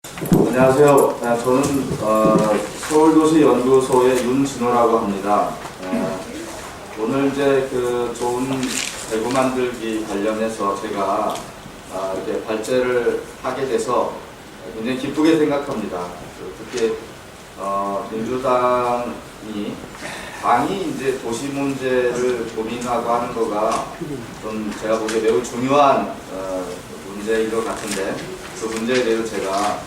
안녕하세요. 저는 서울도시연구소의 윤진호라고 합니다. 오늘 이제 그 좋은 대구 만들기 관련해서 제가 이렇게 발제를 하게 돼서 굉장히 기쁘게 생각합니다. 특히 민주당이 당이 이제 도시 문제를 고민하고 하는 거가 좀 제가 보기에 매우 중요한 문제인 것 같은데, 그 문제에 대해서 제가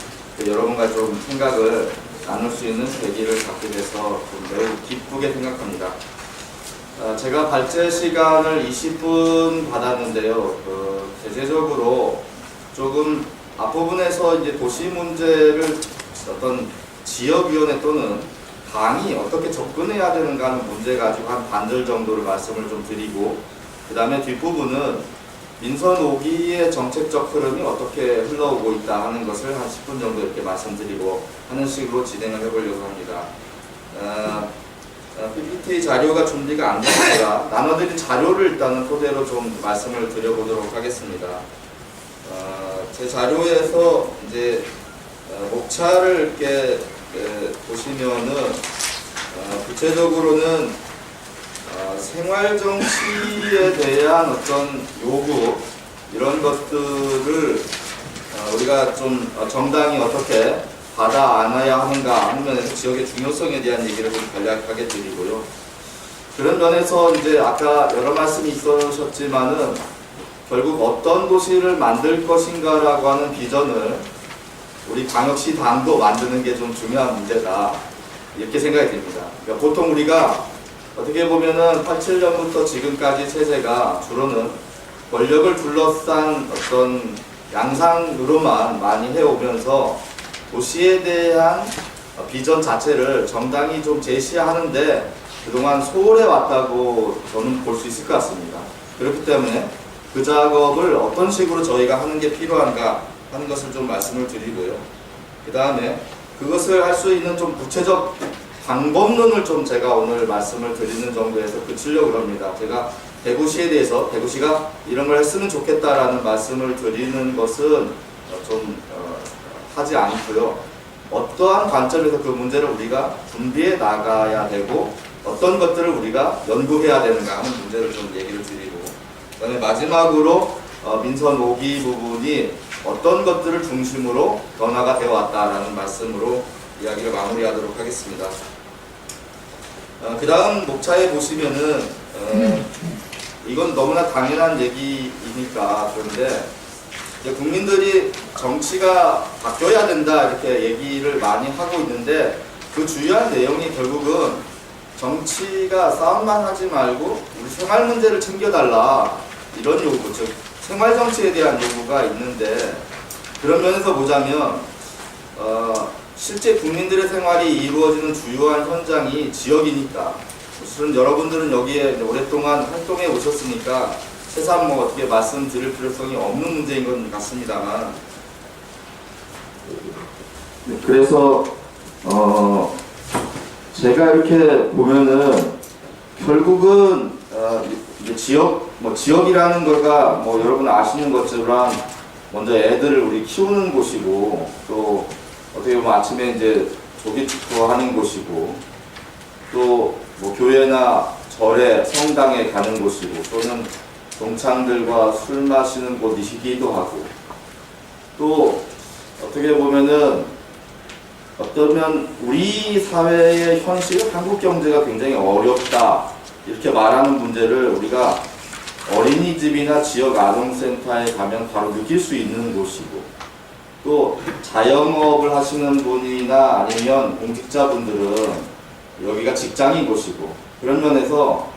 여러분과 좀 생각을 나눌 수 있는 계기를 갖게 돼서 좀 매우 기쁘게 생각합니다. 제가 발제 시간을 20분 받았는데요. 대체적으로 조금 앞부분에서 이제 도시 문제를 어떤 지역위원회 또는 당이 어떻게 접근해야 되는가 하는 문제 가지고 한 반절 정도를 말씀을 좀 드리고, 그 다음에 뒷부분은 민선 5기의 정책적 흐름이 어떻게 흘러오고 있다 하는 것을 한 10분 정도 이렇게 말씀드리고 하는 식으로 진행을 해보려고 합니다. PPT 자료가 준비가 안 되니까 나눠드린 자료를 일단은 토대로 좀 말씀을 드려보도록 하겠습니다. 제 자료에서 이제 목차를 이렇게 보시면은 구체적으로는 생활정치에 대한 어떤 요구, 이런 것들을 우리가 좀 정당이 어떻게 받아 안아야 하는가 하는 면에서 지역의 중요성에 대한 얘기를 좀 간략하게 드리고요. 그런 면에서 이제 아까 여러 말씀이 있으셨지만은 결국 어떤 도시를 만들 것인가라고 하는 비전을 우리 광역시 당도 만드는 게 좀 중요한 문제다, 이렇게 생각이 됩니다. 그러니까 보통 우리가 어떻게 보면은 87년부터 지금까지 체제가 주로는 권력을 둘러싼 어떤 양상으로만 많이 해오면서 도시에 대한 비전 자체를 정당이 좀 제시하는데 그동안 소홀해 왔다고 저는 볼 수 있을 것 같습니다. 그렇기 때문에 그 작업을 어떤 식으로 저희가 하는 게 필요한가 하는 것을 좀 말씀을 드리고요. 그 다음에 그것을 할 수 있는 좀 구체적 방법론을 좀 제가 오늘 말씀을 드리는 정도에서 그치려고 합니다. 제가 대구시에 대해서 대구시가 이런 걸 했으면 좋겠다라는 말씀을 드리는 것은 좀 하지 않고요. 어떠한 관점에서 그 문제를 우리가 준비해 나가야 되고 어떤 것들을 우리가 연구해야 되는가 하는 문제를 좀 얘기를 드리고, 그다음에 마지막으로 민선 5기 부분이 어떤 것들을 중심으로 변화가 되어 왔다라는 말씀으로 이야기를 마무리하도록 하겠습니다. 그 다음 목차에 보시면은 이건 너무나 당연한 얘기이니까 그런데 국민들이 정치가 바뀌어야 된다 이렇게 얘기를 많이 하고 있는데, 그 주요한 내용이 결국은 정치가 싸움만 하지 말고 우리 생활 문제를 챙겨달라, 이런 요구, 즉 생활 정치에 대한 요구가 있는데, 그런 면에서 보자면 실제 국민들의 생활이 이루어지는 주요한 현장이 지역이니까, 사실은 여러분들은 여기에 오랫동안 활동해 오셨으니까 새삼 어떻게 말씀드릴 필요성이 없는 문제인 것 같습니다만, 그래서 제가 이렇게 보면은 결국은 이제 지역이라는 거가 여러분 아시는 것처럼 먼저 애들을 우리 키우는 곳이고, 또 어떻게 보면 아침에 이제 조기 축구하는 곳이고, 또 교회나 절에 성당에 가는 곳이고, 또는 동창들과 술 마시는 곳이기도 하고, 또 어떻게 보면은 어쩌면 우리 사회의 현실, 한국 경제가 굉장히 어렵다 이렇게 말하는 문제를 우리가 어린이집이나 지역 아동센터에 가면 바로 느낄 수 있는 곳이고, 또 자영업을 하시는 분이나 아니면 공직자분들은 여기가 직장인 곳이고, 그런 면에서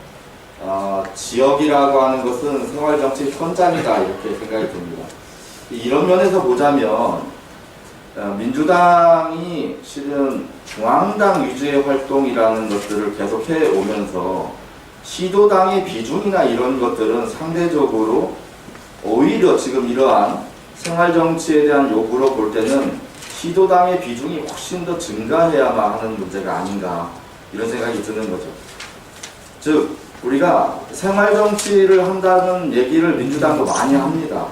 지역이라고 하는 것은 생활정치 현장이다 이렇게 생각이 듭니다. 이런 면에서 보자면 민주당이 실은 중앙당 위주의 활동이라는 것들을 계속해 오면서 시도당의 비중이나 이런 것들은 상대적으로 오히려 지금 이러한 생활정치에 대한 요구로 볼 때는 시도당의 비중이 훨씬 더 증가해야만 하는 문제가 아닌가, 이런 생각이 드는 거죠. 즉 우리가 생활정치를 한다는 얘기를 민주당도 많이 합니다.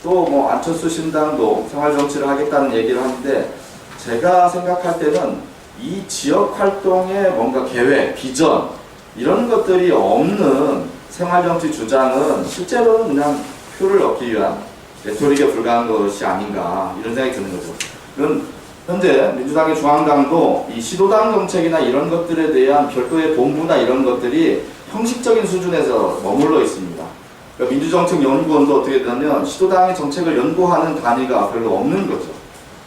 또 뭐 안철수 신당도 생활정치를 하겠다는 얘기를 하는데 제가 생각할 때는 이 지역 활동의 뭔가 계획, 비전 이런 것들이 없는 생활정치 주장은 실제로는 그냥 표를 얻기 위한 레토릭에 불과한 것이 아닌가 이런 생각이 드는 거죠. 그럼 현재 민주당의 중앙당도 이 시도당 정책이나 이런 것들에 대한 별도의 본부나 이런 것들이 형식적인 수준에서 머물러 있습니다. 그러니까 민주정책연구원도 어떻게 되냐면 시도당의 정책을 연구하는 단위가 별로 없는 거죠.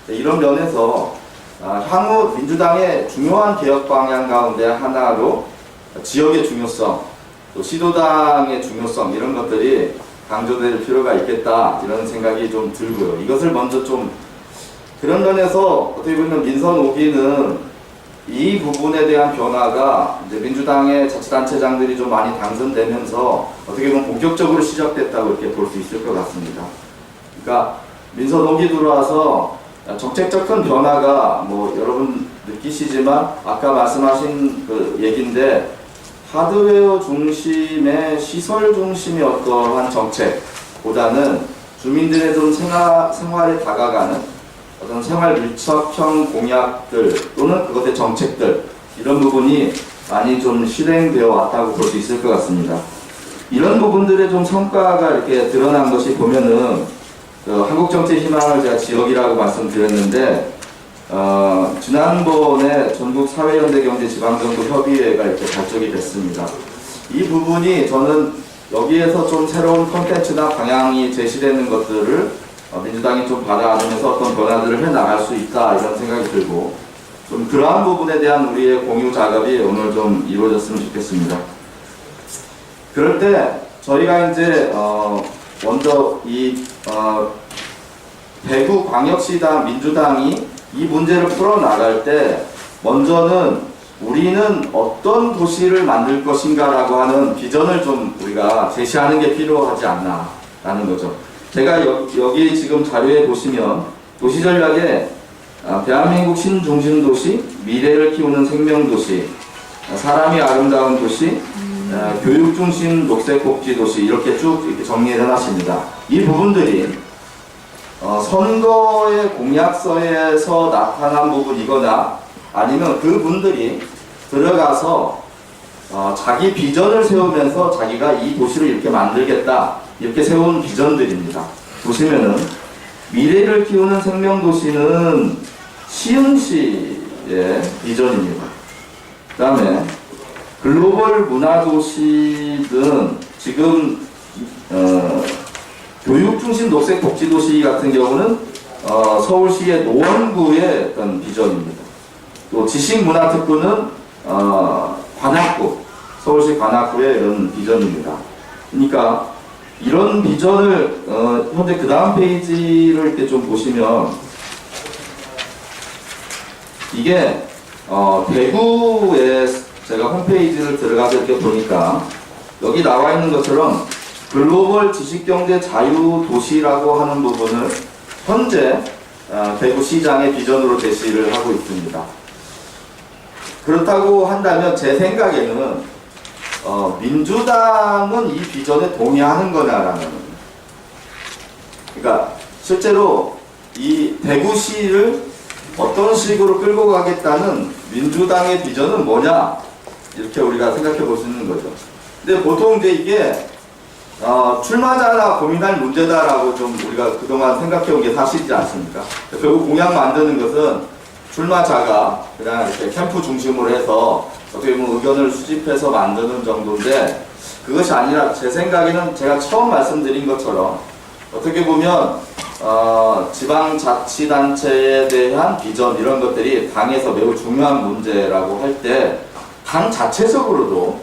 이런 면에서 향후 민주당의 중요한 개혁 방향 가운데 하나로 지역의 중요성, 또 시도당의 중요성 이런 것들이 강조될 필요가 있겠다 이런 생각이 좀 들고요. 이것을 먼저 좀 그런 면에서 어떻게 보면 민선 5기는 이 부분에 대한 변화가 이제 민주당의 자치단체장들이 좀 많이 당선되면서 어떻게 보면 본격적으로 시작됐다고 이렇게 볼 수 있을 것 같습니다. 그러니까 민선 5기 들어와서 정책적 큰 변화가 뭐 여러분 느끼시지만 아까 말씀하신 그 얘기인데 하드웨어 중심의 시설 중심의 어떠한 정책보다는 주민들의 좀 생활에 다가가는 어떤 생활 밀착형 공약들 또는 그것의 정책들 이런 부분이 많이 좀 실행되어 왔다고 볼 수 있을 것 같습니다. 이런 부분들의 좀 성과가 이렇게 드러난 것이 보면은 한국정치희망을 제가 지역이라고 말씀드렸는데 지난번에 전국 사회연대경제지방정부협의회가 이렇게 발족이 됐습니다. 이 부분이 저는 여기에서 좀 새로운 콘텐츠나 방향이 제시되는 것들을 민주당이 좀 받아 안으면서 어떤 변화들을 해나갈 수 있다 이런 생각이 들고 좀 그러한 부분에 대한 우리의 공유 작업이 오늘 좀 이루어졌으면 좋겠습니다. 그럴 때 저희가 이제 먼저 이 대구광역시당 민주당이 이 문제를 풀어나갈 때 먼저는 우리는 어떤 도시를 만들 것인가라고 하는 비전을 좀 우리가 제시하는 게 필요하지 않나 라는 거죠. 제가 여기 지금 자료에 보시면 도시전략에 대한민국 신중심도시, 미래를 키우는 생명도시, 사람이 아름다운 도시, 교육중심 녹색복지도시 이렇게 쭉 이렇게 정리를 해놨습니다. 이 부분들이 선거의 공약서에서 나타난 부분이거나 아니면 그분들이 들어가서 자기 비전을 세우면서 자기가 이 도시를 이렇게 만들겠다 이렇게 세운 비전들입니다. 보시면은 미래를 키우는 생명도시는 시흥시의 비전입니다. 그 다음에 글로벌 문화도시는 지금 교육중심 녹색복지도시 같은 경우는 서울시의 노원구의 어떤 비전입니다. 또 지식문화특구는 관악구, 서울시 관악구의 이런 비전입니다. 그러니까 이런 비전을 현재 그 다음 페이지를 이렇게 좀 보시면 이게 대구에 제가 홈페이지를 들어가서 이렇게 보니까 여기 나와 있는 것처럼 글로벌 지식경제 자유도시라고 하는 부분을 현재 대구시장의 비전으로 제시를 하고 있습니다. 그렇다고 한다면 제 생각에는 민주당은 이 비전에 동의하는 거냐라는, 그러니까 실제로 이 대구시를 어떤 식으로 끌고 가겠다는 민주당의 비전은 뭐냐 이렇게 우리가 생각해 볼 수 있는 거죠. 근데 보통 이제 이게 출마자나 고민할 문제다라고 좀 우리가 그동안 생각해 온 게 사실이지 않습니까? 결국 공약 만드는 것은 출마자가 그냥 이렇게 캠프 중심으로 해서 어떻게 보면 의견을 수집해서 만드는 정도인데, 그것이 아니라 제 생각에는 제가 처음 말씀드린 것처럼 어떻게 보면 지방자치단체에 대한 비전 이런 것들이 당에서 매우 중요한 문제라고 할 때 당 자체적으로도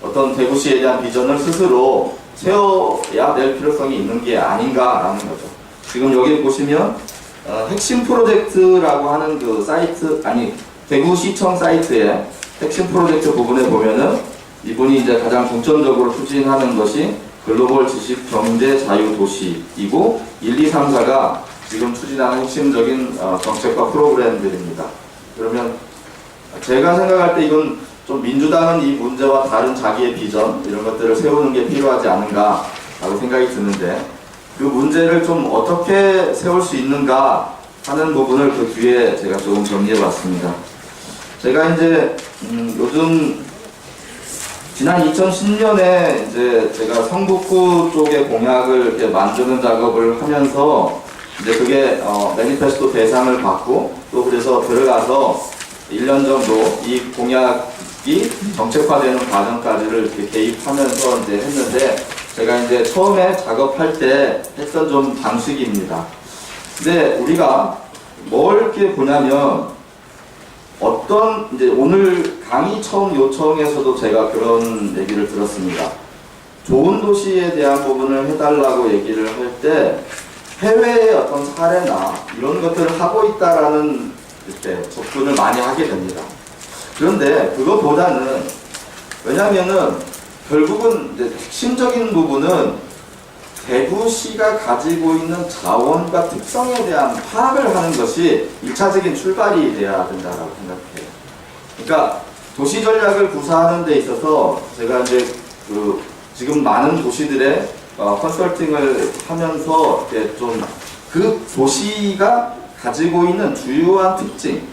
어떤 대구시에 대한 비전을 스스로 세워야 될 필요성이 있는 게 아닌가라는 거죠. 지금 여기 보시면 핵심 프로젝트라고 하는 그 사이트, 아니 대구시청 사이트에 핵심 프로젝트 부분에 보면은 이분이 이제 가장 중점적으로 추진하는 것이 글로벌 지식 경제 자유 도시이고 1, 2, 3, 4가 지금 추진하는 핵심적인 정책과 프로그램들입니다. 그러면 제가 생각할 때 이건 좀 민주당은 이 문제와 다른 자기의 비전 이런 것들을 세우는 게 필요하지 않은가 라고 생각이 드는데, 그 문제를 좀 어떻게 세울 수 있는가 하는 부분을 그 뒤에 제가 조금 정리해 봤습니다. 제가 이제 요즘 지난 2010년에 이제 제가 성북구 쪽의 공약을 이렇게 만드는 작업을 하면서 이제 그게 매니페스토 대상을 받고 또 그래서 들어가서 1년 정도 이 공약이 정책화되는 과정까지를 이렇게 개입하면서 이제 했는데 제가 이제 처음에 작업할 때 했던 좀 방식입니다. 근데 우리가 뭘 이렇게 보냐면 어떤 이제 오늘 강의 처음 요청에서도 제가 그런 얘기를 들었습니다. 좋은 도시에 대한 부분을 해달라고 얘기를 할 때 해외의 어떤 사례나 이런 것들을 하고 있다라는 이렇게 접근을 많이 하게 됩니다. 그런데 그것보다는 왜냐면은 결국은 이제 핵심적인 부분은 대구시가 가지고 있는 자원과 특성에 대한 파악을 하는 것이 1차적인 출발이 돼야 된다고 생각해요. 그러니까 도시 전략을 구사하는 데 있어서 제가 이제 지금 많은 도시들의 컨설팅을 하면서 좀 그 도시가 가지고 있는 주요한 특징,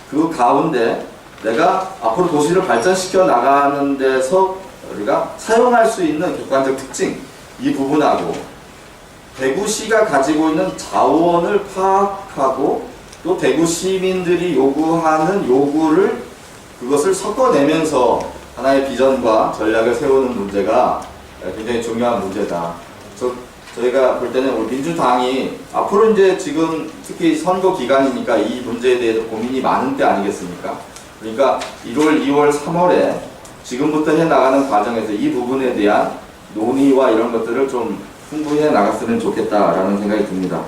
그 가운데 내가 앞으로 도시를 발전시켜 나가는 데서 우리가 사용할 수 있는 객관적 특징, 이 부분하고 대구시가 가지고 있는 자원을 파악하고 또 대구 시민들이 요구하는 요구를 그것을 섞어내면서 하나의 비전과 전략을 세우는 문제가 굉장히 중요한 문제다. 저희가 볼 때는 우리 민주당이 앞으로 이제 지금 특히 선거 기간이니까 이 문제에 대해서 고민이 많은 때 아니겠습니까? 그러니까 1월, 2월, 3월에 지금부터 해나가는 과정에서 이 부분에 대한 논의와 이런 것들을 좀 풍부히 해 나갔으면 좋겠다라는 생각이 듭니다.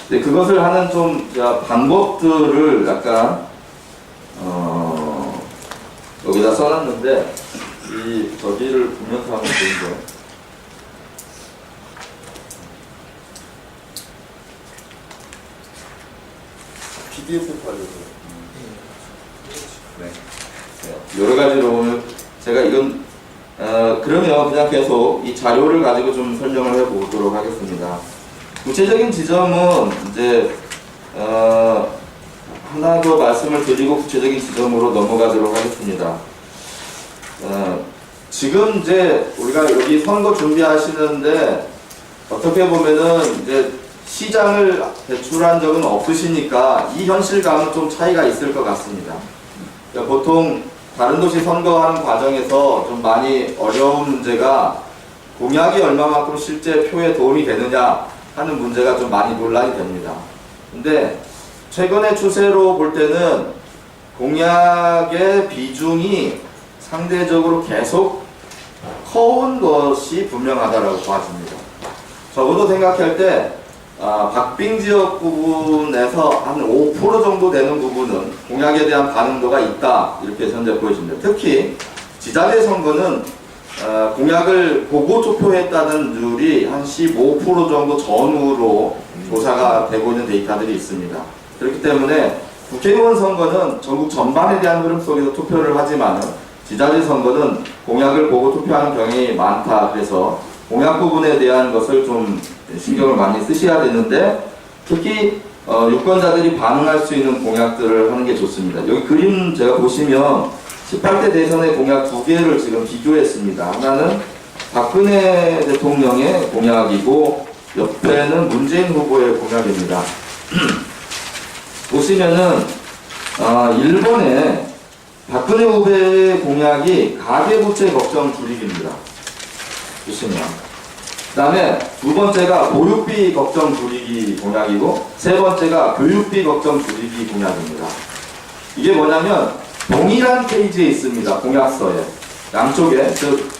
근데 그것을 하는 좀 방법들을 약간 여기다 써놨는데 저기를 보면서 하면 좋은데 PDF 파일로 네. 여러 가지로 오늘 제가 이건 그러면 그냥 계속 이 자료를 가지고 좀 설명을 해보도록 하겠습니다. 구체적인 지점은 이제 하나 더 말씀을 드리고 구체적인 지점으로 넘어가도록 하겠습니다. 지금 이제 우리가 여기 선거 준비하시는데 어떻게 보면은 이제 시장을 배출한 적은 없으시니까 이 현실감은 좀 차이가 있을 것 같습니다. 그러니까 보통 다른 도시 선거하는 과정에서 좀 많이 어려운 문제가 공약이 얼마만큼 실제 표에 도움이 되느냐 하는 문제가 좀 많이 논란이 됩니다. 근데 최근의 추세로 볼 때는 공약의 비중이 상대적으로 계속 커온 것이 분명하다고 봐집니다. 적어도 생각할 때 박빙 지역 부분에서 한 5% 정도 되는 부분은 공약에 대한 반응도가 있다 이렇게 현재 보여집니다. 특히 지자체 선거는 공약을 보고 투표했다는 률이 한 15% 정도 전후로 조사가 되고 있는 데이터들이 있습니다. 그렇기 때문에 국회의원 선거는 전국 전반에 대한 흐름 속에서 투표를 하지만 지자체 선거는 공약을 보고 투표하는 경향이 많다. 그래서 공약 부분에 대한 것을 좀 신경을 많이 쓰셔야 되는데 특히 유권자들이 반응할 수 있는 공약들을 하는 게 좋습니다. 여기 그림 제가 보시면 18대 대선의 공약 2개를 지금 비교했습니다. 하나는 박근혜 대통령의 공약이고 옆에는 문재인 후보의 공약입니다. 보시면은 1번에 박근혜 후보의 공약이 가계부채 걱정 줄이기입니다. 보시면 그 다음에 두 번째가 보육비 걱정 줄이기 공약이고 세 번째가 교육비 걱정 줄이기 공약입니다. 이게 뭐냐면 동일한 페이지에 있습니다. 공약서에 양쪽에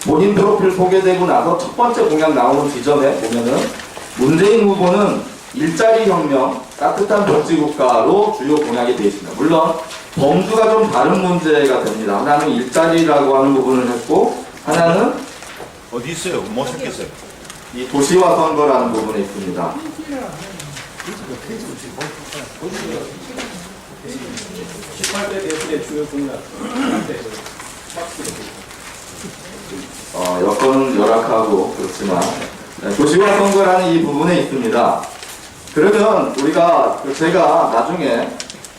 본인 프로필 소개되고 나서 첫 번째 공약 나오는 지점에 보면은 문재인 후보는 일자리 혁명, 따뜻한 복지국가로 주요 공약이 되어 있습니다. 물론 범주가 좀 다른 문제가 됩니다. 하나는 일자리라고 하는 부분을 했고 하나는 어디 있어요? 뭐 생겼어요? 이 도시화 선거라는 부분에 있습니다. 여건은 열악하고 그렇지만 도시화 선거라는 이 부분에 있습니다. 그러면 제가 나중에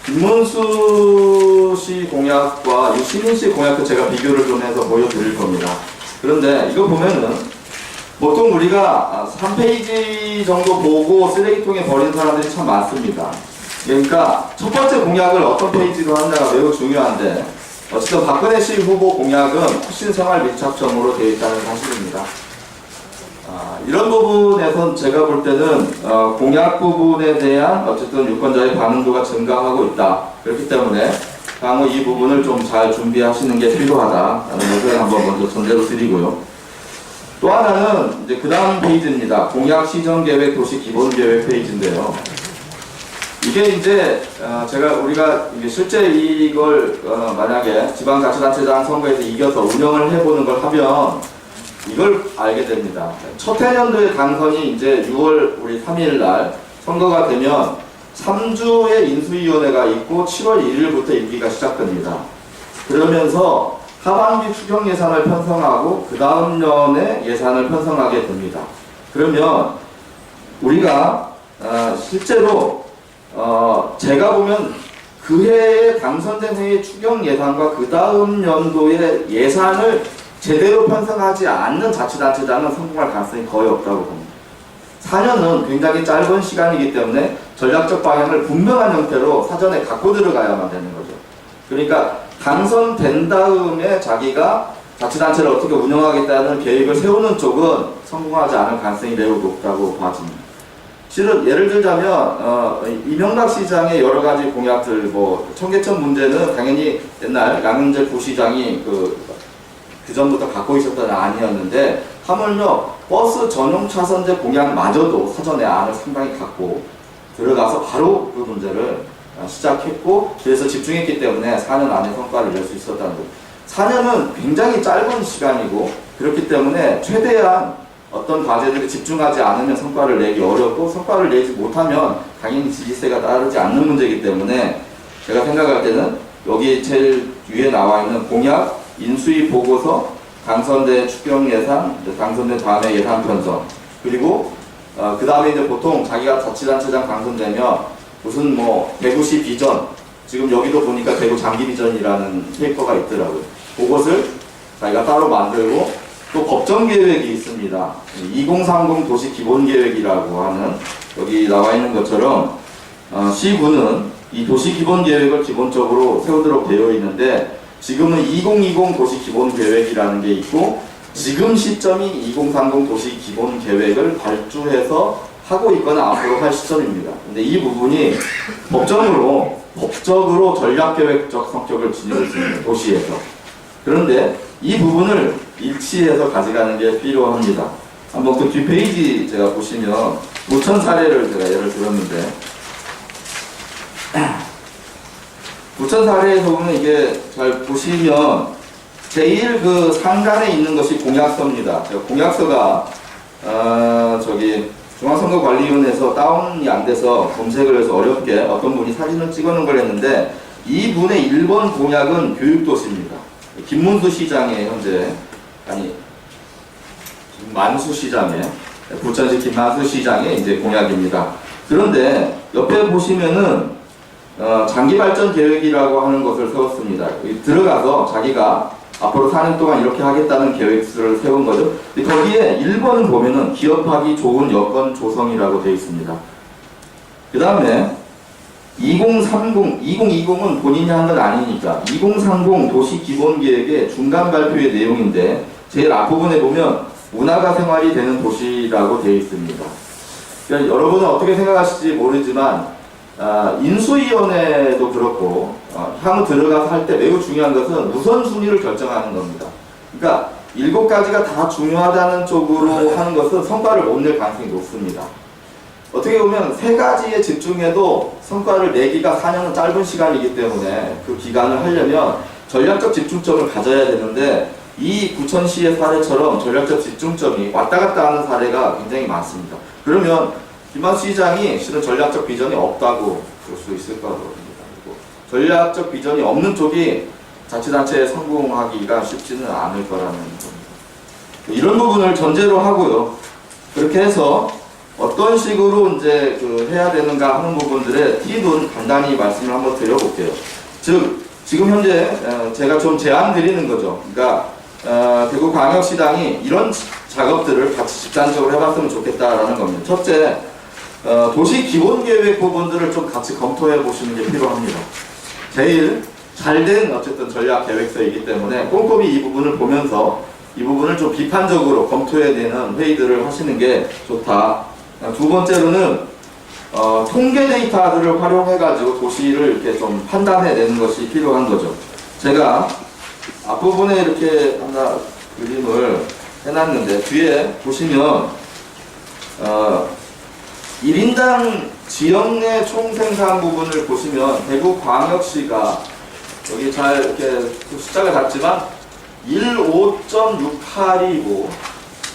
김문수 씨 공약과 유시민 씨 공약도 제가 비교를 좀 해서 보여드릴 겁니다. 그런데 이거 보면은 보통 우리가 3페이지 정도 보고 쓰레기통에 버린 사람들이 참 많습니다. 그러니까 첫 번째 공약을 어떤 페이지로 하느냐가 매우 중요한데 어쨌든 박근혜 씨 후보 공약은 훨씬 생활 밀착형으로 되어 있다는 사실입니다. 이런 부분에선 제가 볼 때는 공약 부분에 대한 어쨌든 유권자의 반응도가 증가하고 있다. 그렇기 때문에 향후 이 부분을 좀 잘 준비하시는 게 필요하다라는 것을 한번 먼저 전제로 드리고요. 또 하나는 이제 그 다음 페이지입니다. 공약 시정계획 도시 기본계획 페이지인데요. 이게 이제 우리가 이게 실제 이걸 만약에 지방자치단체장 선거에서 이겨서 운영을 해보는 걸 하면 이걸 알게 됩니다. 첫 해년도의 당선이 이제 6월 우리 3일 날 선거가 되면 3주의 인수위원회가 있고 7월 1일부터 임기가 시작됩니다. 그러면서 하반기 추경 예산을 편성하고 그 다음 년에 예산을 편성하게 됩니다. 그러면 우리가 실제로 제가 보면 그 해에 당선된 해의 추경 예산과 그 다음 연도의 예산을 제대로 편성하지 않는 자치단체장은 성공할 가능성이 거의 없다고 봅니다. 4년은 굉장히 짧은 시간이기 때문에 전략적 방향을 분명한 형태로 사전에 갖고 들어가야만 되는 거죠. 그러니까 당선된 다음에 자기가 자치단체를 어떻게 운영하겠다는 계획을 세우는 쪽은 성공하지 않을 가능성이 매우 높다고 봐집니다. 실은 예를 들자면 이명박 시장의 여러 가지 공약들, 청계천 문제는 당연히 옛날 양현재 부시장이 그 전부터 갖고 있었던 아니었는데 하물며 버스 전용 차선제 공약마저도 사전에 안을 상당히 갖고 들어가서 바로 그 문제를 시작했고 그래서 집중했기 때문에 4년 안에 성과를 낼 수 있었다는 거죠. 4년은 굉장히 짧은 시간이고 그렇기 때문에 최대한 어떤 과제들에 집중하지 않으면 성과를 내기 어렵고 성과를 내지 못하면 당연히 지지세가 따르지 않는 문제이기 때문에 제가 생각할 때는 여기 제일 위에 나와 있는 공약, 인수위 보고서, 당선된 추경 예산, 당선된 다음에 예산 편성, 그리고 그 다음에 이제 보통 자기가 자치단체장 당선되면 무슨 대구시 비전, 지금 여기도 보니까 대구 장기 비전이라는 페이퍼가 있더라고요. 그것을 자기가 따로 만들고 또 법정 계획이 있습니다. 2030 도시 기본 계획이라고 하는 여기 나와 있는 것처럼 시군은 이 도시 기본 계획을 기본적으로 세우도록 되어 있는데 지금은 2020 도시 기본 계획이라는 게 있고 지금 시점이 2030 도시 기본 계획을 발주해서 하고 있거나 앞으로 할 시점입니다. 근데 이 부분이 법적으로 전략계획적 성격을 지니고 있습니다. 도시에서. 그런데 이 부분을 일치해서 가져가는 게 필요합니다. 한번 그 뒷페이지 제가 보시면 부천 사례를 제가 예를 들었는데 부천 사례에서 보면 이게 잘 보시면 제일 그 상단에 있는 것이 공약서입니다. 공약서가 중앙선거관리위원회에서 다운이 안 돼서 검색을 해서 어렵게 어떤 분이 사진을 찍어놓은 걸 했는데 이 분의 1번 공약은 교육도시입니다. 김문수 시장의 김만수 시장의 부천시 김만수 시장의 이제 공약입니다. 그런데 옆에 보시면은 장기발전 계획이라고 하는 것을 세웠습니다. 들어가서 자기가 앞으로 4년 동안 이렇게 하겠다는 계획서를 세운 거죠. 거기에 1번을 보면은 기업하기 좋은 여건 조성이라고 되어 있습니다. 그 다음에 2020은 본인이 한 건 아니니까 2030 도시 기본 계획의 중간 발표의 내용인데 제일 앞부분에 보면 문화가 생활이 되는 도시라고 되어 있습니다. 그러니까 여러분은 어떻게 생각하실지 모르지만 인수위원회도 그렇고 향후 들어가서 할 때 매우 중요한 것은 우선순위를 결정하는 겁니다. 그러니까 7가지가 다 중요하다는 쪽으로 하는 것은 성과를 못 낼 가능성이 높습니다. 어떻게 보면 3가지에 집중해도 성과를 내기가 4년은 짧은 시간이기 때문에 그 기간을 하려면 전략적 집중점을 가져야 되는데 이 부천시의 사례처럼 전략적 집중점이 왔다 갔다 하는 사례가 굉장히 많습니다. 그러면 김만수 시장이 실은 전략적 비전이 없다고 볼 수 있을 거라고 봅니다. 전략적 비전이 없는 쪽이 자치단체에 성공하기가 쉽지는 않을 거라는 겁니다. 이런 부분을 전제로 하고요. 그렇게 해서 어떤 식으로 이제 해야 되는가 하는 부분들의 팁은 간단히 말씀을 한번 드려볼게요. 즉, 지금 현재 제가 좀 제안 드리는 거죠. 그러니까 대구광역시당이 이런 작업들을 같이 집단적으로 해봤으면 좋겠다라는 겁니다. 첫째, 도시 기본계획 부분들을 좀 같이 검토해 보시는 게 필요합니다. 제일 잘된 어쨌든 전략 계획서이기 때문에 꼼꼼히 이 부분을 보면서 이 부분을 좀 비판적으로 검토해내는 회의들을 하시는 게 좋다. 두 번째로는 통계 데이터들을 활용해가지고 도시를 이렇게 좀 판단해내는 것이 필요한 거죠. 제가 앞부분에 이렇게 하나 그림을 해놨는데 뒤에 보시면 1인당 지역 내 총생산 부분을 보시면 대구광역시가 여기 잘 이렇게 숫자가 작지만 15.68이고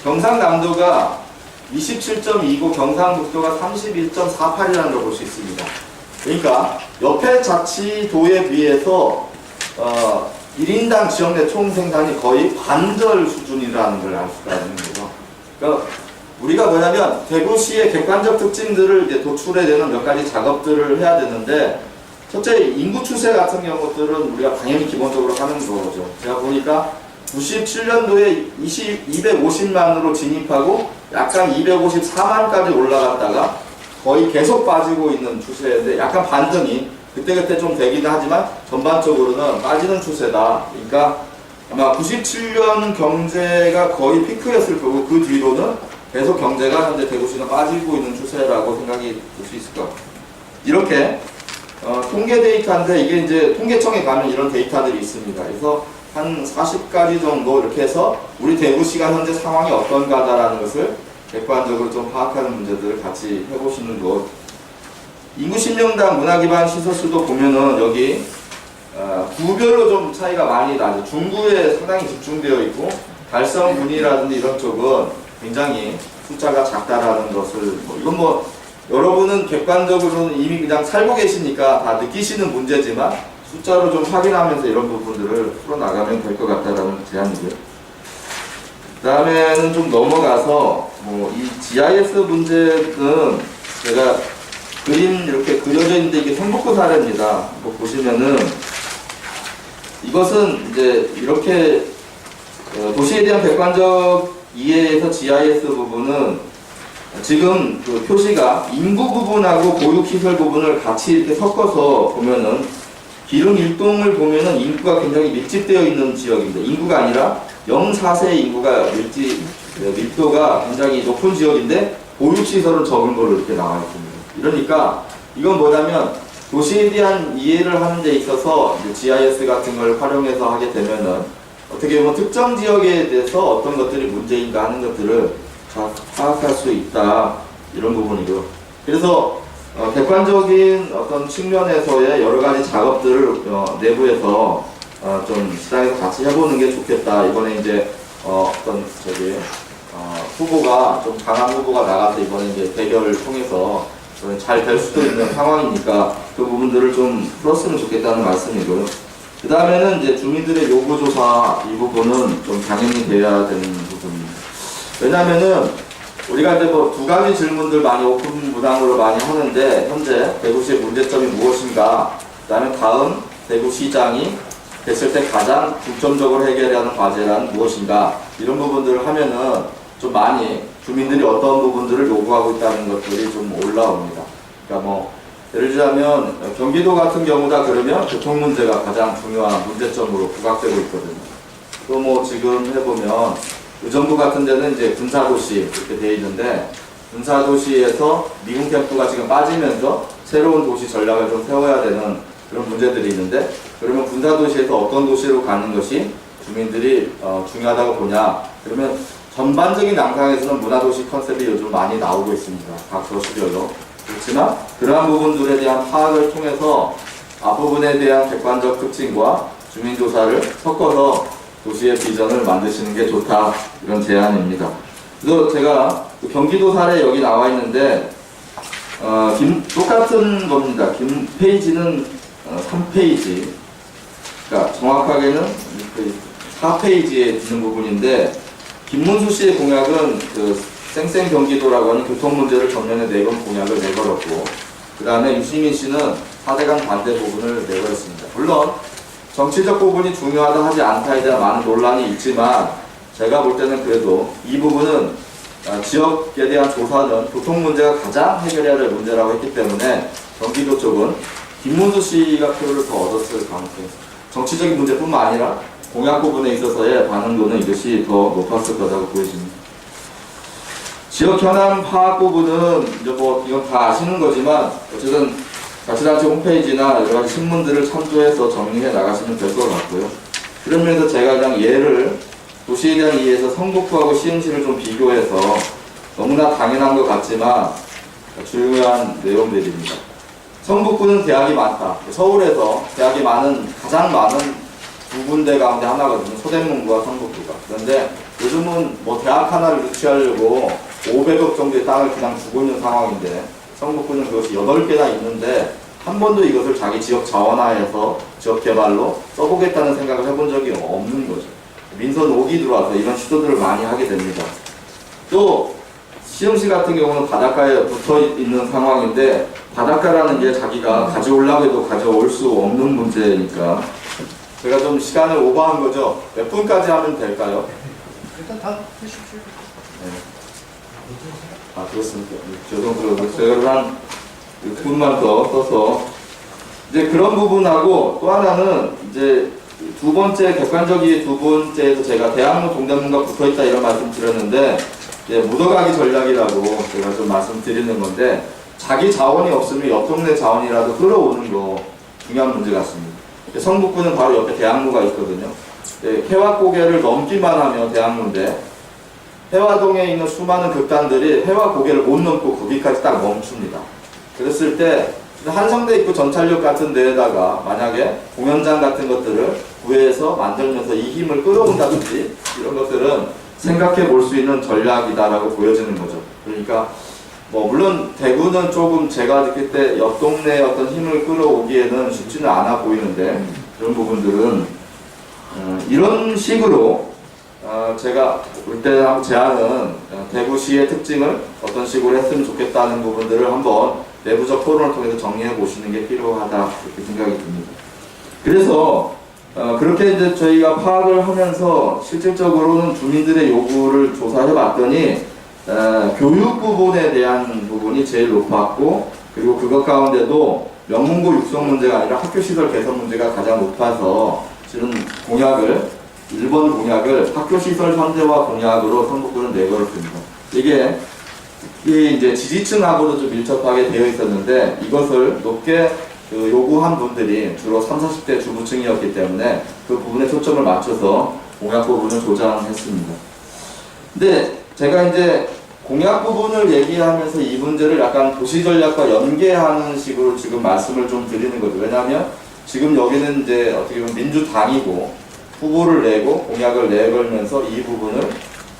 경상남도가 27.2고 경상북도가 31.48이라는 걸 볼 수 있습니다. 그러니까 옆에 자치도에 비해서 1인당 지역 내 총생산이 거의 반절 수준이라는 걸 알 수가 있는 거죠. 그러니까 우리가 뭐냐면 대구시의 객관적 특징들을 이제 도출해내는 몇 가지 작업들을 해야 되는데 첫째 인구 추세 같은 경우들은 우리가 당연히 기본적으로 하는 거죠. 제가 보니까 97년도에 250만으로 진입하고 약간 254만까지 올라갔다가 거의 계속 빠지고 있는 추세인데 약간 반등이 그때그때 좀 되긴 하지만 전반적으로는 빠지는 추세다. 그러니까 아마 97년 경제가 거의 피크였을 거고 그 뒤로는 계속 경제가 현재 대구시는 빠지고 있는 추세라고 생각이 될 수 있을 것 같아요. 이렇게 통계 데이터인데 이게 이제 통계청에 가면 이런 데이터들이 있습니다. 그래서 한 40가지 정도 이렇게 해서 우리 대구시가 현재 상황이 어떤가다라는 것을 객관적으로 좀 파악하는 문제들을 같이 해보시는 것. 인구 10명당 문화기반 시설수도 보면은 여기 구별로 좀 차이가 많이 나죠. 중구에 상당히 집중되어 있고 달성군이라든지 이런 쪽은 굉장히 숫자가 작다라는 것을 이건 여러분은 객관적으로는 이미 그냥 살고 계시니까 다 느끼시는 문제지만 숫자로 좀 확인하면서 이런 부분들을 풀어나가면 될 것 같다라는 제안이고요. 그 다음에는 좀 넘어가서 이 GIS 문제는 제가 그림 이렇게 그려져 있는데 이게 성북구 사례입니다. 보시면은 이것은 이제 이렇게 도시에 대한 객관적 이해에서 GIS 부분은 지금 그 표시가 인구 부분하고 보육시설 부분을 같이 이렇게 섞어서 보면은 기흥 일동을 보면은 인구가 굉장히 밀집되어 있는 지역입니다. 인구가 아니라 0-4세 인구가 밀도가 굉장히 높은 지역인데 보육시설은 적은 걸로 이렇게 나와 있습니다. 이러니까 이건 뭐냐면 도시에 대한 이해를 하는 데 있어서 이제 GIS 같은 걸 활용해서 하게 되면은 어떻게 보면 특정 지역에 대해서 어떤 것들이 문제인가 하는 것들을 파악할 수 있다. 이런 부분이고요. 그래서 객관적인 어떤 측면에서의 여러 가지 작업들을 내부에서 좀 시장에서 같이 해보는 게 좋겠다. 이번에 이제 후보가 좀 강한 후보가 나가서 이번에 이제 대결을 통해서 잘 될 수도 있는 상황이니까 그 부분들을 좀 풀었으면 좋겠다는 말씀이고요. 그 다음에는 이제 주민들의 요구조사 이 부분은 좀 당연히 돼야 되는 부분입니다. 왜냐면은 우리가 이제 두 가지 질문들 많이 오픈 무당으로 많이 하는데 현재 대구시의 문제점이 무엇인가, 그 다음에 다음 대구시장이 됐을 때 가장 중점적으로 해결해야 하는 과제란 무엇인가, 이런 부분들을 하면은 좀 많이 주민들이 어떤 부분들을 요구하고 있다는 것들이 좀 올라옵니다. 그러니까 예를 들자면 경기도 같은 경우다 그러면 교통 문제가 가장 중요한 문제점으로 부각되고 있거든요. 또 지금 해보면 의정부 같은 데는 이제 군사도시 이렇게 되어 있는데 군사도시에서 미군 캠프가 지금 빠지면서 새로운 도시 전략을 좀 세워야 되는 그런 문제들이 있는데, 그러면 군사도시에서 어떤 도시로 가는 것이 주민들이 중요하다고 보냐, 그러면 전반적인 양상에서는 문화도시 컨셉이 요즘 많이 나오고 있습니다. 각 도시별로. 그렇지만 그러한 부분들에 대한 파악을 통해서 앞부분에 대한 객관적 특징과 주민조사를 섞어서 도시의 비전을 만드시는 게 좋다, 이런 제안입니다. 그래서 제가 경기도 사례 여기 나와 있는데 똑같은 겁니다. 페이지는 3페이지, 그러니까 정확하게는 4페이지에 있는 부분인데 김문수 씨의 공약은 쌩쌩 경기도라고 하는 교통 문제를 전면에 내건 공약을 내걸었고, 그 다음에 유시민 씨는 4대강 반대 부분을 내걸었습니다. 물론 정치적 부분이 중요하다 하지 않다에 대한 많은 논란이 있지만 제가 볼 때는 그래도 이 부분은 지역에 대한 조사는 교통 문제가 가장 해결해야 될 문제라고 했기 때문에 경기도 쪽은 김문수 씨가 표를 더 얻었을 가능성이 있습니다. 정치적인 문제뿐만 아니라 공약 부분에 있어서의 반응도는 이것이 더 높았을 거라고 보여집니다. 지역 현안 파악 부분은 이제 뭐 이건 다 아시는 거지만 어쨌든 자치단체 홈페이지나 여러 가지 신문들을 참조해서 정리해 나가시면 될 것 같고요. 그런 면에서 제가 그냥 예를 도시에 대한 이해에서 성북구하고 시흥시를 좀 비교해서 너무나 당연한 것 같지만 중요한 내용들입니다. 성북구는 대학이 많다. 서울에서 대학이 가장 많은 두 군데 가운데 하나거든요. 서대문구와 성북구가. 그런데 요즘은 뭐 대학 하나를 유치하려고 500억 정도의 땅을 그냥 주고 있는 상황인데 성북구는 그것이 8개나 있는데 한 번도 이것을 자기 지역 자원화해서 지역 개발로 써보겠다는 생각을 해본 적이 없는 거죠. 민선 5기 들어와서 이런 시도들을 많이 하게 됩니다. 또 시흥시 같은 경우는 바닷가에 붙어 있는 상황인데 바닷가라는 게 자기가 가져오려고 해도 가져올 수 없는 문제니까 제가 좀 시간을 오버한 거죠. 몇 분까지 하면 될까요? 일단 다 해주십시오. 네. 아, 그렇습니까? 죄송스러워서 제가 한 6분만 더 써서 이제 그런 부분하고 또 하나는 이제 두 번째 객관적인 두 번째에서 제가 대학로 동대문과 붙어있다 이런 말씀 드렸는데 묻어가기 전략이라고 제가 좀 말씀드리는 건데 자기 자원이 없으면 옆 동네 자원이라도 끌어오는 거 중요한 문제 같습니다. 성북구는 바로 옆에 대학로가 있거든요. 해화고개를 넘기만 하면 대학로인데 해화동에 있는 수많은 극단들이 해화고개를 못 넘고 거기까지 딱 멈춥니다. 그랬을 때 한성대 입구 전찰역 같은 데에다가 만약에 공연장 같은 것들을 구해서 만들면서 이 힘을 끌어온다든지 이런 것들은 생각해 볼 수 있는 전략이다라고 보여지는 거죠. 그러니까 뭐 물론 대구는 조금 제가 느낄 때 옆 동네의 어떤 힘을 끌어오기에는 쉽지는 않아 보이는데 그런 부분들은 이런 식으로 제가 볼 때 한번 제안은 대구시의 특징을 어떤 식으로 했으면 좋겠다는 부분들을 한번 내부적 토론을 통해서 정리해 보시는 게 필요하다 그렇게 생각이 듭니다. 그래서 그렇게 이제 저희가 파악을 하면서 실질적으로는 주민들의 요구를 조사해 봤더니 교육 부분에 대한 부분이 제일 높았고 그리고 그것 가운데도 명문고 육성 문제가 아니라 학교 시설 개선 문제가 가장 높아서 지금 공약을 1번 공약을 학교 시설 현대화 공약으로 성북구는 내걸었습니다. 이게 이제 지지층하고도 좀 밀접하게 되어 있었는데 이것을 높게 요구한 분들이 주로 30, 40대 주부층이었기 때문에 그 부분에 초점을 맞춰서 공약 부분을 조장했습니다. 근데 제가 이제 공약 부분을 얘기하면서 이 문제를 약간 도시전략과 연계하는 식으로 지금 말씀을 좀 드리는 거죠. 왜냐하면 지금 여기는 이제 어떻게 보면 민주당이고 후보를 내고 공약을 내걸면서 이 부분을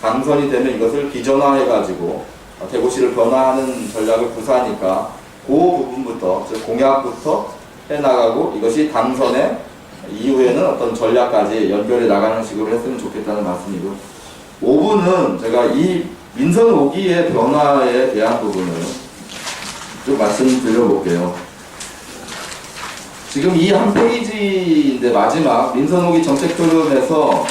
당선이 되면 이것을 비전화해가지고 대구시를 변화하는 전략을 구사하니까 그 부분부터, 즉 공약부터 해나가고 이것이 당선에 이후에는 어떤 전략까지 연결해 나가는 식으로 했으면 좋겠다는 말씀이고 5분은 제가 이 민선 5기의 변화에 대한 부분을 좀 말씀드려볼게요. 지금 이 한 페이지인데 마지막 민선 5기 정책 흐름에서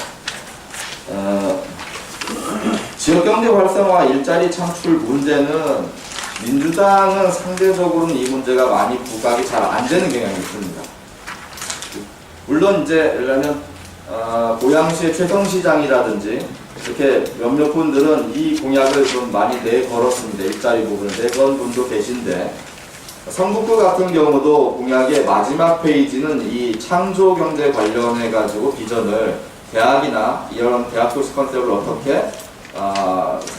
지역경제 활성화 일자리 창출 문제는 민주당은 상대적으로는 이 문제가 많이 부각이 잘 안 되는 경향이 있습니다. 물론 이제 예를 들면 고양시의 최성시장이라든지 이렇게 몇몇 분들은 이 공약을 좀 많이 내걸었습니다. 일자리 부분을 내건 분도 계신데 성북구 같은 경우도 공약의 마지막 페이지는 이 창조경제 관련해 가지고 비전을 대학이나 이런 대학도시 컨셉을 어떻게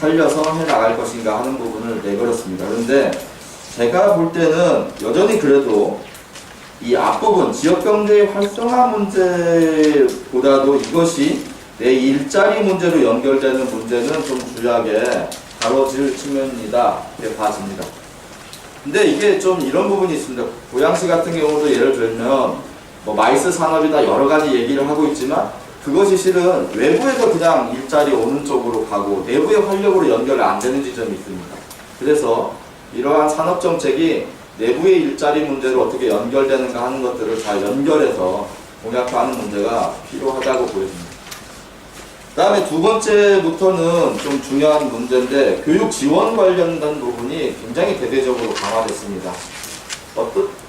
살려서 해나갈 것인가 하는 부분을 내걸었습니다. 그런데 제가 볼 때는 여전히 그래도 이 앞부분 지역경제의 활성화 문제보다도 이것이 내 일자리 문제로 연결되는 문제는 좀 주요하게 다뤄질 측면이다 이렇게 봐집니다. 근데 이게 좀 이런 부분이 있습니다. 고양시 같은 경우도 예를 들면 뭐 마이스 산업이다 여러 가지 얘기를 하고 있지만 그것이 실은 외부에서 그냥 일자리 오는 쪽으로 가고 내부의 활력으로 연결이 안 되는 지점이 있습니다. 그래서 이러한 산업정책이 내부의 일자리 문제로 어떻게 연결되는가 하는 것들을 잘 연결해서 공약화하는 문제가 필요하다고 보여집니다. 그 다음에 두 번째부터는 좀 중요한 문제인데 교육 지원 관련된 부분이 굉장히 대대적으로 강화됐습니다.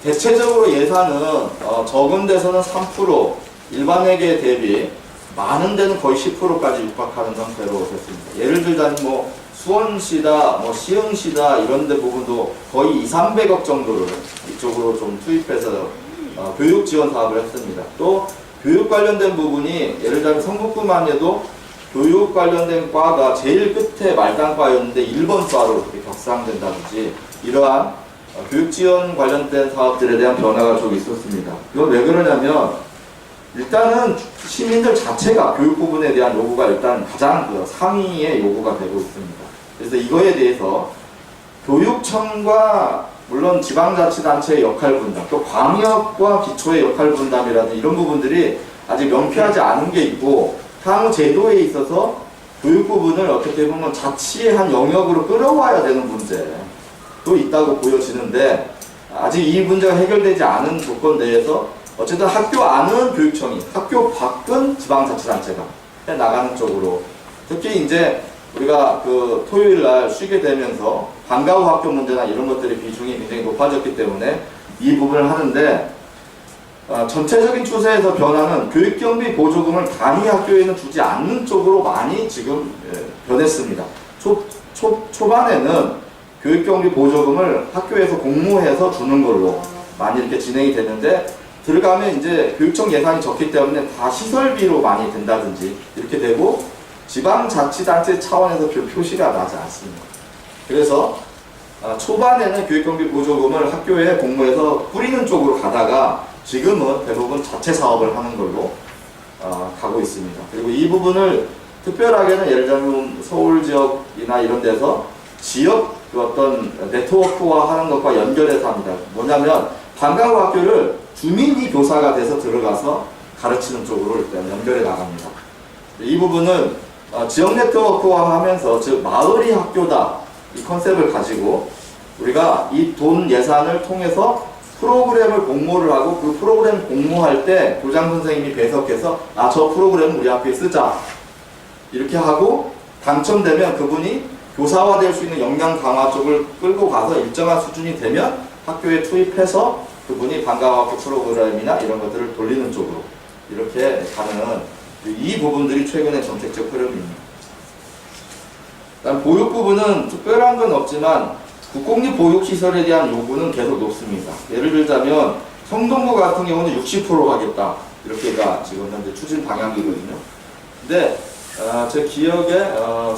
대체적으로 예산은 적은 데서는 3%, 일반회계 대비 많은 데는 거의 10%까지 육박하는 상태로 됐습니다. 예를 들자면 뭐 수원시다, 뭐 시흥시다 이런 데 부분도 거의 200~300억 정도를 이쪽으로 좀 투입해서 교육 지원 사업을 했습니다. 또 교육 관련된 부분이 예를 들면 성북구만 해도 교육 관련된 과가 제일 끝에 말단과였는데 1번 과로 이렇게 격상된다든지 이러한 교육 지원 관련된 사업들에 대한 변화가 좀 있었습니다. 이건 왜 그러냐면 일단은 시민들 자체가 교육 부분에 대한 요구가 일단 가장 상위의 요구가 되고 있습니다. 그래서 이거에 대해서 교육청과 물론 지방자치단체의 역할 분담, 또 광역과 기초의 역할 분담이라든 이런 부분들이 아직 명쾌하지 않은 게 있고 향후 제도에 있어서 교육 부분을 어떻게 보면 자치의 한 영역으로 끌어와야 되는 문제도 있다고 보여지는데 아직 이 문제가 해결되지 않은 조건 내에서 어쨌든 학교 안은 교육청이, 학교 밖은 지방자치단체가 해 나가는 쪽으로 특히 이제 우리가 그 토요일 날 쉬게 되면서 방과 후 학교 문제나 이런 것들의 비중이 굉장히 높아졌기 때문에 이 부분을 하는데 전체적인 추세에서 변화는 교육경비 보조금을 단위 학교에는 주지 않는 쪽으로 많이 지금 변했습니다. 초반에는 교육경비 보조금을 학교에서 공모해서 주는 걸로 많이 이렇게 진행이 됐는데 들어가면 이제 교육청 예산이 적기 때문에 다 시설비로 많이 된다든지 이렇게 되고 지방자치단체 차원에서 표시가 나지 않습니다. 그래서 초반에는 교육경비 보조금을 학교에 공모해서 뿌리는 쪽으로 가다가 지금은 대부분 자체 사업을 하는 걸로 가고 있습니다. 그리고 이 부분을 특별하게는 예를 들면 서울 지역이나 이런 데서 지역 어떤 네트워크화 하는 것과 연결해서 합니다. 뭐냐면 방과 후 학교를 주민이 교사가 돼서 들어가서 가르치는 쪽으로 일단 연결해 나갑니다. 이 부분은 지역 네트워크화 하면서 즉 마을이 학교다 이 컨셉을 가지고 우리가 이 돈 예산을 통해서 프로그램을 공모를 하고 그 프로그램 공모할 때 교장 선생님이 배석해서 저 프로그램 우리 학교에 쓰자 이렇게 하고 당첨되면 그분이 교사화될 수 있는 역량 강화 쪽을 끌고 가서 일정한 수준이 되면 학교에 투입해서 그분이 방과 후 학교 프로그램이나 이런 것들을 돌리는 쪽으로 이렇게 가는 이 부분들이 최근의 정책적 흐름입니다. 일단 보육 부분은 특별한 건 없지만 국공립 보육시설에 대한 요구는 계속 높습니다. 예를 들자면 성동구 같은 경우는 60% 하겠다 이렇게가 지금 현재 추진 방향이거든요. 근데 제 기억에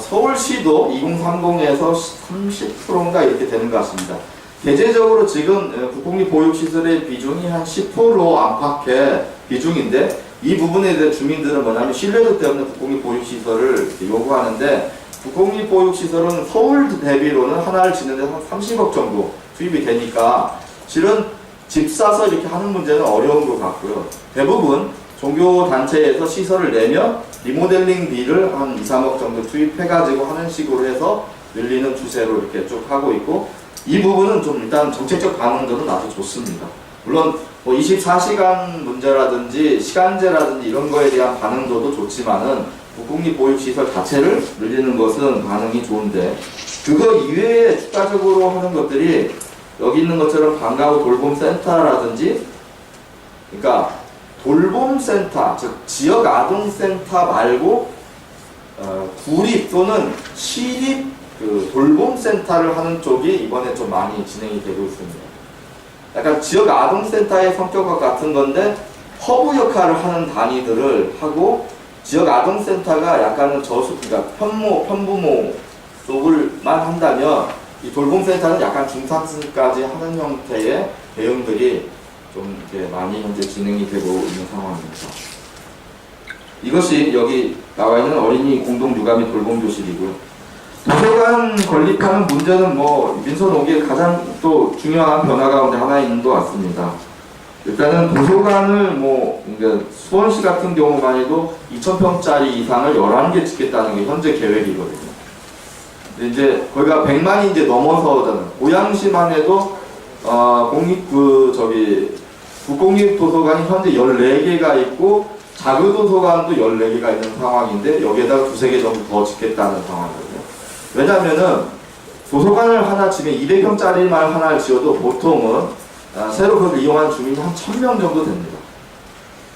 서울시도 2030에서 30%인가 이렇게 되는 것 같습니다. 대체적으로 지금 국공립 보육시설의 비중이 한 10% 안팎의 비중인데 이 부분에 대해 주민들은 뭐냐면 신뢰도 때문에 국공립 보육시설을 요구하는데 국공립 보육시설은 서울 대비로는 하나를 짓는데 한 30억 정도 투입이 되니까 실은 집 사서 이렇게 하는 문제는 어려운 것 같고요. 대부분 종교단체에서 시설을 내면 리모델링비를 한 2~3억 정도 투입해가지고 하는 식으로 해서 늘리는 추세로 이렇게 쭉 하고 있고 이 부분은 좀 일단 정책적 반응들은 아주 좋습니다. 물론 뭐 24시간 문제라든지 시간제라든지 이런 거에 대한 반응도도 좋지만은 국공립 보육시설 자체를 늘리는 것은 반응이 좋은데 그거 이외에 추가적으로 하는 것들이 여기 있는 것처럼 방과 후 돌봄센터라든지 그러니까 돌봄센터, 즉 지역 아동센터 말고 구립 또는 시립 그 돌봄센터를 하는 쪽이 이번에 좀 많이 진행이 되고 있습니다. 약간 지역 아동센터의 성격과 같은 건데 허브 역할을 하는 단위들을 하고 지역 아동센터가 약간은 그러니까 편부모 쪽을만 한다면 이 돌봄센터는 약간 중상층까지 하는 형태의 대응들이 좀 이렇게 많이 현재 진행이 되고 있는 상황입니다. 이것이 여기 나와 있는 어린이 공동 육아 및 돌봄 교실이고요. 도서관 건립하는 문제는 뭐 민선 5기의 가장 또 중요한 변화 가운데 하나 있는 것 같습니다. 일단은 도서관을 뭐 그러니까 수원시 같은 경우만 해도 2,000평짜리 이상을 11개 짓겠다는 게 현재 계획이거든요. 근데 이제 거기가 100만이 이제 넘어서잖아요. 고양시만 해도 국공립도서관이 현재 14개가 있고 자교도서관도 14개가 있는 상황인데 여기에다가 2-3개 정도 더 짓겠다는 상황이거든요. 왜냐면은 도서관을 하나 지면 200평짜리만 하나를 지어도 보통은 새로 그걸 이용한 주민이 한 1,000명 정도 됩니다.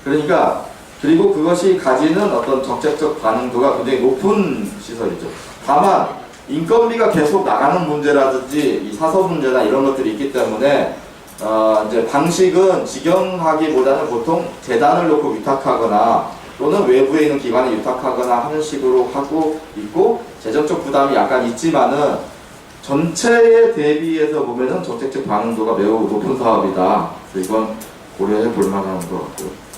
그러니까 그리고 그것이 가지는 어떤 정책적 반응도가 굉장히 높은 시설이죠. 다만 인건비가 계속 나가는 문제라든지 이 사서 문제나 이런 것들이 있기 때문에 이제 방식은 직영하기보다는 보통 재단을 놓고 위탁하거나 또는 외부에 있는 기관에 위탁하거나 하는 식으로 하고 있고 재정적 부담이 약간 있지만은 전체에 대비해서 보면은 정책적 반응도가 매우 높은 사업이다. 그래서 이건 고려해 볼 만한 것 같고요.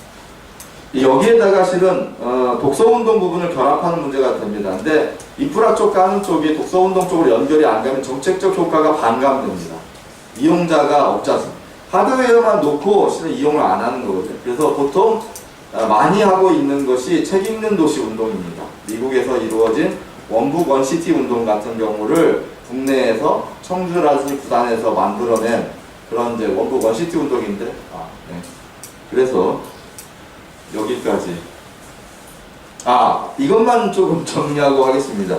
여기에다가 실은 독서운동 부분을 결합하는 문제가 됩니다. 근데 인프라 쪽 가는 쪽이 독서운동 쪽으로 연결이 안 되면 정책적 효과가 반감됩니다. 이용자가 없자서 하드웨어만 놓고 실은 이용을 안 하는 거거든요. 그래서 보통 많이 하고 있는 것이 책 읽는 도시 운동입니다. 미국에서 이루어진 원북 원시티 운동 같은 경우를 국내에서 청주라든지 부산에서 만들어낸 그런 이제 원북 원시티 운동인데 네. 그래서 여기까지 이것만 조금 정리하고 하겠습니다.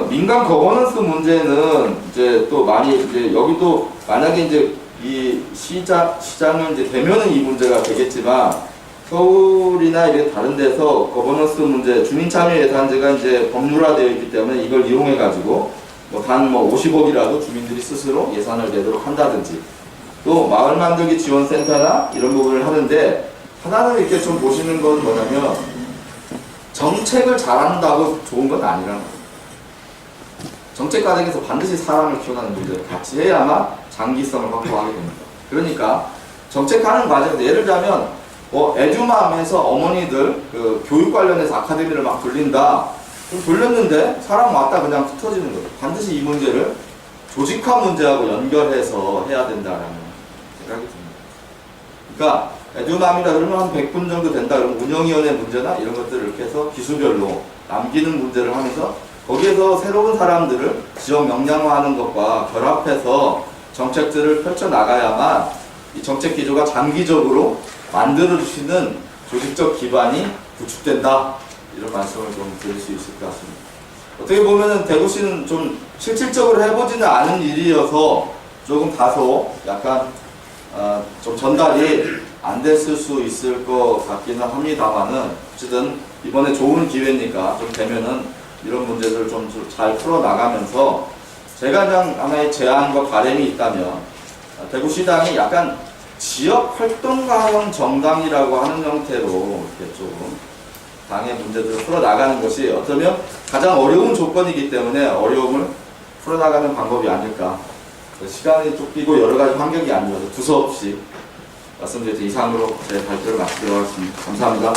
민간 거버넌스 문제는 이제 또 많이 이제 여기도 만약에 이제 이 시장을 이제 되면은 이 문제가 되겠지만 서울이나 이런 다른 데서 거버넌스 문제 주민참여예산제가 이제 법률화되어 있기 때문에 이걸 이용해 가지고 단 50억이라도 주민들이 스스로 예산을 내도록 한다든지 또 마을 만들기 지원센터나 이런 부분을 하는데 하나는 이렇게 좀 보시는 건 뭐냐면 정책을 잘한다고 좋은 건 아니라는 거예요. 정책 과정에서 반드시 사람을 키워가는 문제를 같이 해야만 장기성을 확보하게 됩니다. 그러니까 정책하는 과정에서 예를 들자면 에듀맘에서 어머니들 그 교육 관련해서 아카데미를 막 돌린다. 좀 돌렸는데 사람 왔다 그냥 흩어지는 거예요. 반드시 이 문제를 조직화 문제하고 연결해서 해야 된다라는 생각이 듭니다. 그러니까 에듀맘이라 그러면 한 100분 정도 된다 그러면 운영위원회 문제나 이런 것들을 이렇게 해서 기수별로 남기는 문제를 하면서 거기에서 새로운 사람들을 지역 역량화하는 것과 결합해서 정책들을 펼쳐나가야만 이 정책 기조가 장기적으로 만들어주시는 조직적 기반이 구축된다. 이런 말씀을 좀 드릴 수 있을 것 같습니다. 어떻게 보면은 대구시는 좀 실질적으로 해보지는 않은 일이어서 조금 다소 약간 좀 전달이 안 됐을 수 있을 것 같기는 합니다만은 어쨌든 이번에 좋은 기회니까 좀 되면은 이런 문제들을 좀 잘 풀어나가면서 제가 그냥 하나의 제안과 바람이 있다면 대구시당이 약간 지역 활동가형 정당이라고 하는 형태로 이렇게 조금 당의 문제들을 풀어나가는 것이 어쩌면 가장 어려운 조건이기 때문에 어려움을 풀어나가는 방법이 아닐까. 시간이 쫓기고 여러 가지 환경이 아니어서 두서없이 말씀드린 이상으로 제 발표를 마치도록 하겠습니다. 감사합니다.